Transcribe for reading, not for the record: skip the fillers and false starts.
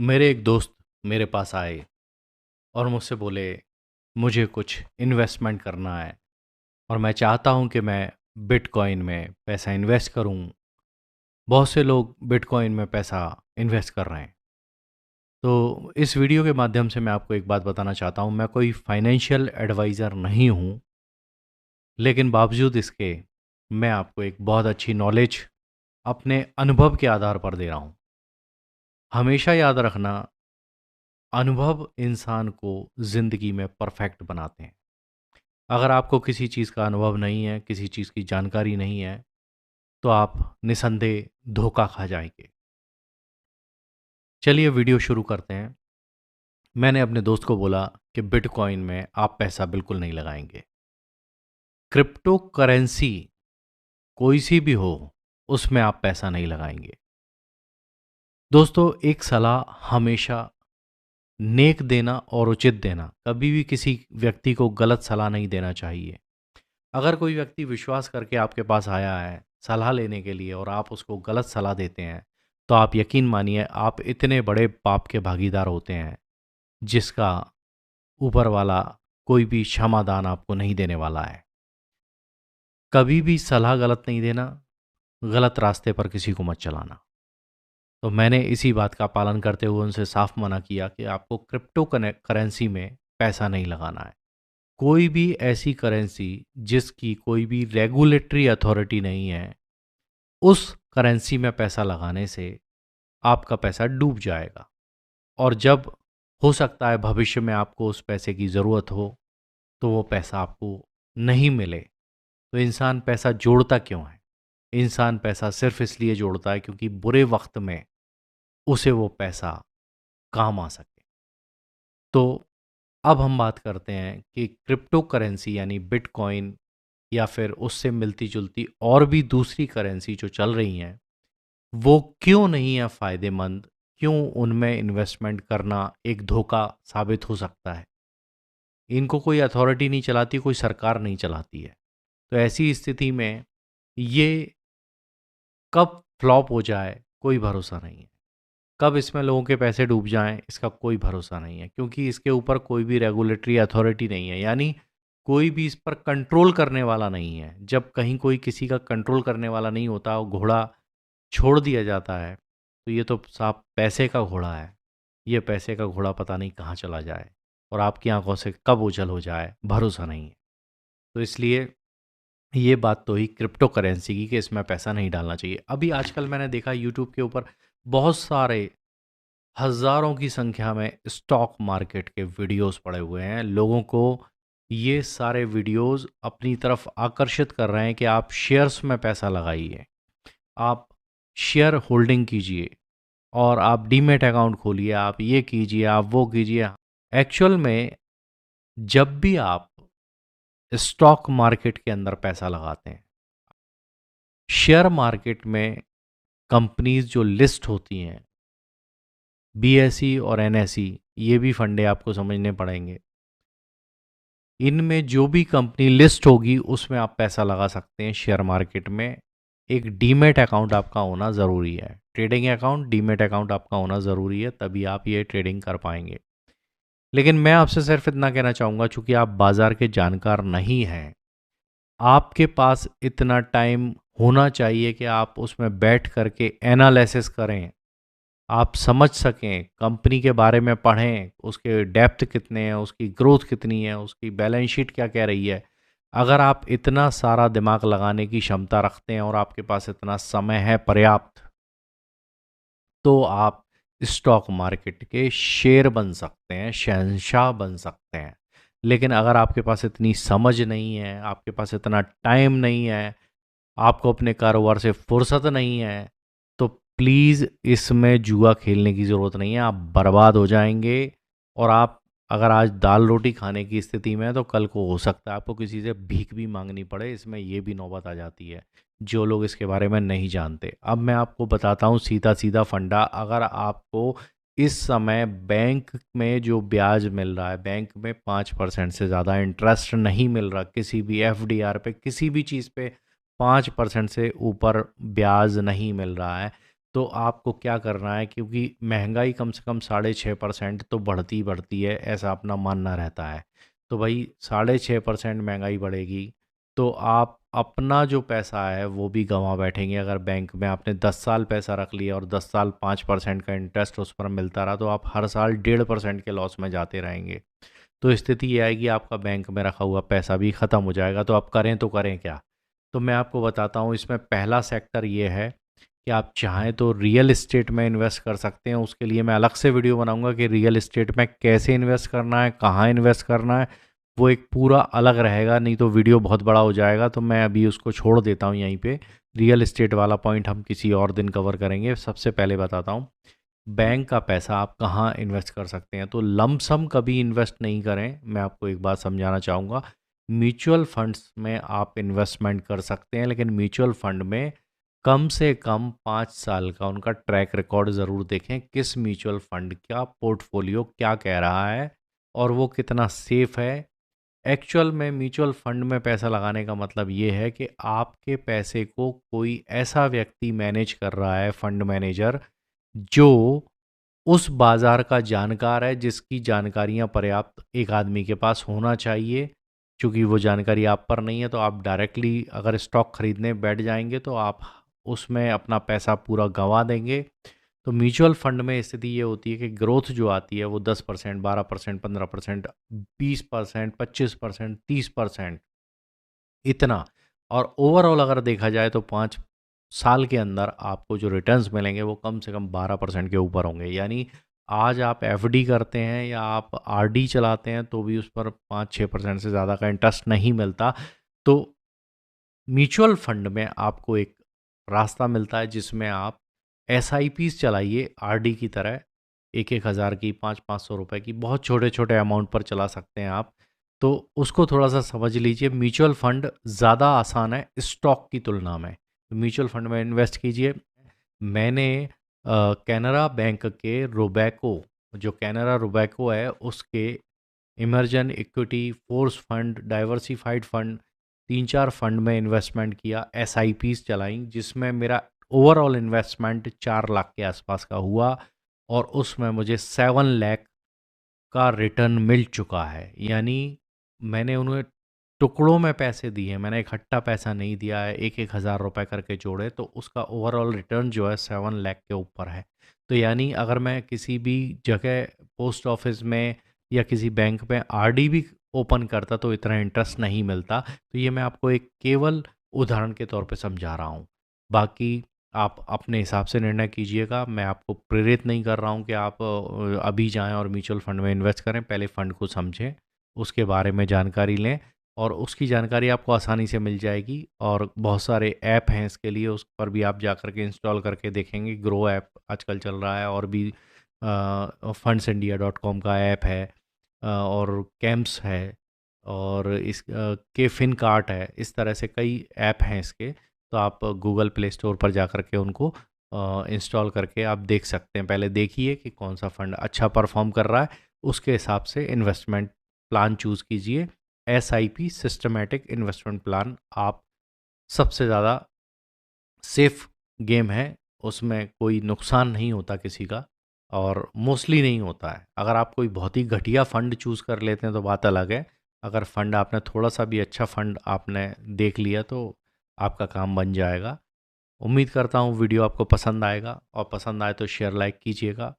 मेरे एक दोस्त मेरे पास आए और मुझसे बोले मुझे कुछ इन्वेस्टमेंट करना है और मैं चाहता हूँ कि मैं बिटकॉइन में पैसा इन्वेस्ट करूँ। बहुत से लोग बिटकॉइन में पैसा इन्वेस्ट कर रहे हैं। तो इस वीडियो के माध्यम से मैं आपको एक बात बताना चाहता हूँ, मैं कोई फाइनेंशियल एडवाइज़र नहीं हूँ, लेकिन बावजूद इसके मैं आपको एक बहुत अच्छी नॉलेज अपने अनुभव के आधार पर दे रहा हूँ। हमेशा याद रखना, अनुभव इंसान को ज़िंदगी में परफेक्ट बनाते हैं। अगर आपको किसी चीज़ का अनुभव नहीं है, किसी चीज़ की जानकारी नहीं है, तो आप निसंदेह धोखा खा जाएँगे। चलिए वीडियो शुरू करते हैं। मैंने अपने दोस्त को बोला कि बिटकॉइन में आप पैसा बिल्कुल नहीं लगाएँगे। क्रिप्टो करेंसी कोई सी भी हो, उसमें आप पैसा नहीं लगाएँगे। दोस्तों, एक सलाह हमेशा नेक देना और उचित देना, कभी भी किसी व्यक्ति को गलत सलाह नहीं देना चाहिए। अगर कोई व्यक्ति विश्वास करके आपके पास आया है सलाह लेने के लिए और आप उसको गलत सलाह देते हैं, तो आप यकीन मानिए आप इतने बड़े पाप के भागीदार होते हैं जिसका ऊपर वाला कोई भी क्षमादान आपको नहीं देने वाला है। कभी भी सलाह गलत नहीं देना, गलत रास्ते पर किसी को मत चलाना। तो मैंने इसी बात का पालन करते हुए उनसे साफ मना किया कि आपको क्रिप्टो करेंसी में पैसा नहीं लगाना है। कोई भी ऐसी करेंसी जिसकी कोई भी रेगुलेटरी अथॉरिटी नहीं है, उस करेंसी में पैसा लगाने से आपका पैसा डूब जाएगा। और जब हो सकता है भविष्य में आपको उस पैसे की ज़रूरत हो, तो वो पैसा आपको नहीं मिले। तो इंसान पैसा जोड़ता क्यों है? इंसान पैसा सिर्फ इसलिए जोड़ता है क्योंकि बुरे वक्त में उसे वो पैसा काम आ सके। तो अब हम बात करते हैं कि क्रिप्टो करेंसी यानी बिटकॉइन या फिर उससे मिलती-जुलती और भी दूसरी करेंसी जो चल रही हैं, वो क्यों नहीं है फ़ायदेमंद? क्यों उनमें इन्वेस्टमेंट करना एक धोखा साबित हो सकता है? इनको कोई अथॉरिटी नहीं चलाती, कोई सरकार नहीं चलाती है। तो ऐसी स्थिति में ये कब फ्लॉप हो जाए, कोई भरोसा नहीं है। कब इसमें लोगों के पैसे डूब जाएँ, इसका कोई भरोसा नहीं है, क्योंकि इसके ऊपर कोई भी रेगुलेटरी अथॉरिटी नहीं है, यानी कोई भी इस पर कंट्रोल करने वाला नहीं है। जब कहीं कोई किसी का कंट्रोल करने वाला नहीं होता, वो घोड़ा छोड़ दिया जाता है, तो ये तो साफ पैसे का घोड़ा है। ये पैसे का घोड़ा पता नहीं कहाँ चला जाए और आपकी आँखों से कब ओझल हो जाए, भरोसा नहीं है। तो इसलिए ये बात तो ही क्रिप्टो करेंसी की कि इसमें पैसा नहीं डालना चाहिए। अभी आजकल मैंने देखा यूट्यूब के ऊपर बहुत सारे हज़ारों की संख्या में स्टॉक मार्केट के वीडियोस पड़े हुए हैं। लोगों को ये सारे वीडियोस अपनी तरफ आकर्षित कर रहे हैं कि आप शेयर्स में पैसा लगाइए, आप शेयर होल्डिंग कीजिए और आप डीमैट अकाउंट खोलिए, आप ये कीजिए, आप वो कीजिए। एक्चुअल में जब भी आप स्टॉक मार्केट के अंदर पैसा लगाते हैं, शेयर मार्केट में कंपनीज जो लिस्ट होती हैं, बीएसई और एनएसई, ये भी फंडे आपको समझने पड़ेंगे। इनमें जो भी कंपनी लिस्ट होगी उसमें आप पैसा लगा सकते हैं शेयर मार्केट में। एक डीमैट अकाउंट आपका होना ज़रूरी है। ट्रेडिंग अकाउंट, डीमैट अकाउंट आपका होना ज़रूरी है, तभी आप ये ट्रेडिंग कर पाएंगे। लेकिन मैं आपसे सिर्फ इतना कहना चाहूँगा, चूँकि आप बाज़ार के जानकार नहीं हैं, आपके पास इतना टाइम होना चाहिए कि आप उसमें बैठ करके एनालिसिस करें, आप समझ सकें, कंपनी के बारे में पढ़ें, उसके डेप्थ कितने हैं, उसकी ग्रोथ कितनी है, उसकी बैलेंस शीट क्या कह रही है। अगर आप इतना सारा दिमाग लगाने की क्षमता रखते हैं और आपके पास इतना समय है पर्याप्त, तो आप स्टॉक मार्केट के शेर बन सकते हैं, शहंशाह बन सकते हैं। लेकिन अगर आपके पास इतनी समझ नहीं है, आपके पास इतना टाइम नहीं है, आपको अपने कारोबार से फुर्सत नहीं है, तो प्लीज़ इसमें जुआ खेलने की ज़रूरत नहीं है। आप बर्बाद हो जाएंगे और आप अगर आज दाल रोटी खाने की स्थिति में हैं, तो कल को हो सकता है आपको किसी से भीख भी मांगनी पड़े। इसमें ये भी नौबत आ जाती है, जो लोग इसके बारे में नहीं जानते। अब मैं आपको बताता हूँ सीधा सीधा फंडा। अगर आपको इस समय बैंक में जो ब्याज मिल रहा है, बैंक में 5% से ज़्यादा इंटरेस्ट नहीं मिल रहा, किसी भी एफडीआर पे, किसी भी चीज़ पे 5% से ऊपर ब्याज नहीं मिल रहा है, तो आपको क्या करना है, क्योंकि महंगाई कम से कम 6.5% तो बढ़ती ही बढ़ती है, ऐसा अपना मानना रहता है। तो भाई 6.5% महंगाई बढ़ेगी तो आप अपना जो पैसा है वो भी गंवा बैठेंगे। अगर बैंक में आपने 10 साल पैसा रख लिया और 10 साल 5% का इंटरेस्ट उस पर मिलता रहा, तो आप हर साल 1.5% के लॉस में जाते रहेंगे। तो स्थिति ये आएगी, आपका बैंक में रखा हुआ पैसा भी ख़त्म हो जाएगा। तो आप करें तो करें क्या? तो मैं आपको बताता हूँ। इसमें पहला सेक्टर ये है कि आप चाहें तो रियल इस्टेट में इन्वेस्ट कर सकते हैं। उसके लिए मैं अलग से वीडियो बनाऊंगा कि रियल इस्टेट में कैसे इन्वेस्ट करना है, कहाँ इन्वेस्ट करना है। वो एक पूरा अलग रहेगा, नहीं तो वीडियो बहुत बड़ा हो जाएगा। तो मैं अभी उसको छोड़ देता हूँ यहीं पे। रियल इस्टेट वाला पॉइंट हम किसी और दिन कवर करेंगे। सबसे पहले बताता हूँ बैंक का पैसा आप कहाँ इन्वेस्ट कर सकते हैं। तो लमसम कभी इन्वेस्ट नहीं करें। मैं आपको एक बात समझाना चाहूँगा, म्यूचुअल फंड्स में आप इन्वेस्टमेंट कर सकते हैं, लेकिन म्यूचुअल फंड में कम से कम 5 साल का उनका ट्रैक रिकॉर्ड ज़रूर देखें। किस म्यूचुअल फंड का पोर्टफोलियो क्या कह रहा है और वो कितना सेफ है। एक्चुअल में म्यूचुअल फंड में पैसा लगाने का मतलब ये है कि आपके पैसे को कोई ऐसा व्यक्ति मैनेज कर रहा है, फंड मैनेजर, जो उस बाजार का जानकार है, जिसकी जानकारियां पर्याप्त एक आदमी के पास होना चाहिए। क्योंकि वो जानकारी आप पर नहीं है, तो आप डायरेक्टली अगर स्टॉक खरीदने बैठ जाएंगे तो आप उसमें अपना पैसा पूरा गंवा देंगे। तो म्यूचुअल फंड में स्थिति ये होती है कि ग्रोथ जो आती है वो 10%, 12%, 15%, 20%, 25%, 30%, इतना। और ओवरऑल अगर देखा जाए तो 5 साल के अंदर आपको जो रिटर्न्स मिलेंगे वो कम से कम 12% के ऊपर होंगे। यानी आज आप एफडी करते हैं या आप आरडी चलाते हैं तो भी उस पर 5-6% से ज़्यादा का इंटरेस्ट नहीं मिलता। तो म्यूचुअल फंड में आपको एक रास्ता मिलता है जिसमें आप एसआईपीस चलाइए, आरडी की तरह। 1-1 हज़ार की, 500-500 रुपए की, बहुत छोटे छोटे अमाउंट पर चला सकते हैं आप। तो उसको थोड़ा सा समझ लीजिए। म्यूचुअल फंड ज़्यादा आसान है स्टॉक की तुलना में। तो म्यूचुअल फंड में इन्वेस्ट कीजिए। मैंने कैनरा बैंक के रोबैको, जो कैनरा रोबैको है उसके immersion equity, force fund, diversified fund, 3-4 fund में इन्वेस्टमेंट किया, एसआईपीस चलाई, जिसमें मेरा ओवरऑल इन्वेस्टमेंट 4 लाख के आसपास का हुआ और उसमें मुझे 7 लाख का रिटर्न मिल चुका है। यानी मैंने उन्हें टुकड़ों में पैसे दिए, मैंने इकट्ठा पैसा नहीं दिया है। 1-1 हज़ार रुपए करके जोड़े तो उसका ओवरऑल रिटर्न जो है 7 लाख के ऊपर है। तो यानी अगर मैं किसी भी जगह पोस्ट ऑफिस में या किसी बैंक में आरडी भी ओपन करता तो इतना इंटरेस्ट नहीं मिलता। तो ये मैं आपको एक केवल उदाहरण के तौर पे समझा रहा हूँ। बाकी आप अपने हिसाब से निर्णय कीजिएगा। मैं आपको प्रेरित नहीं कर रहा हूँ कि आप अभी जाएं और म्यूचुअल फंड में इन्वेस्ट करें। पहले फ़ंड को समझें, उसके बारे में जानकारी लें और उसकी जानकारी आपको आसानी से मिल जाएगी। और बहुत सारे ऐप हैं इसके लिए, उस पर भी आप जा कर के इंस्टॉल करके देखेंगे। ग्रो ऐप आजकल चल रहा है और भी fundsindia.com का ऐप है, और कैम्प्स है, और इस के फिन कार्ट है। इस तरह से कई ऐप हैं इसके। तो आप गूगल प्ले स्टोर पर जा कर के उनको इंस्टॉल करके आप देख सकते हैं। पहले देखिए कि कौन सा फ़ंड अच्छा परफॉर्म कर रहा है, उसके हिसाब से इन्वेस्टमेंट प्लान चूज़ कीजिए। एसआईपी, सिस्टमैटिक इन्वेस्टमेंट प्लान, आप सबसे ज़्यादा सेफ गेम है। उसमें कोई नुकसान नहीं होता किसी का, और मोस्टली नहीं होता है। अगर आप कोई बहुत ही घटिया फ़ंड चूज़ कर लेते हैं तो बात अलग है। अगर फ़ंड आपने थोड़ा सा भी अच्छा फ़ंड आपने देख लिया तो आपका काम बन जाएगा। उम्मीद करता हूँ वीडियो आपको पसंद आएगा, और पसंद आए तो शेयर लाइक कीजिएगा।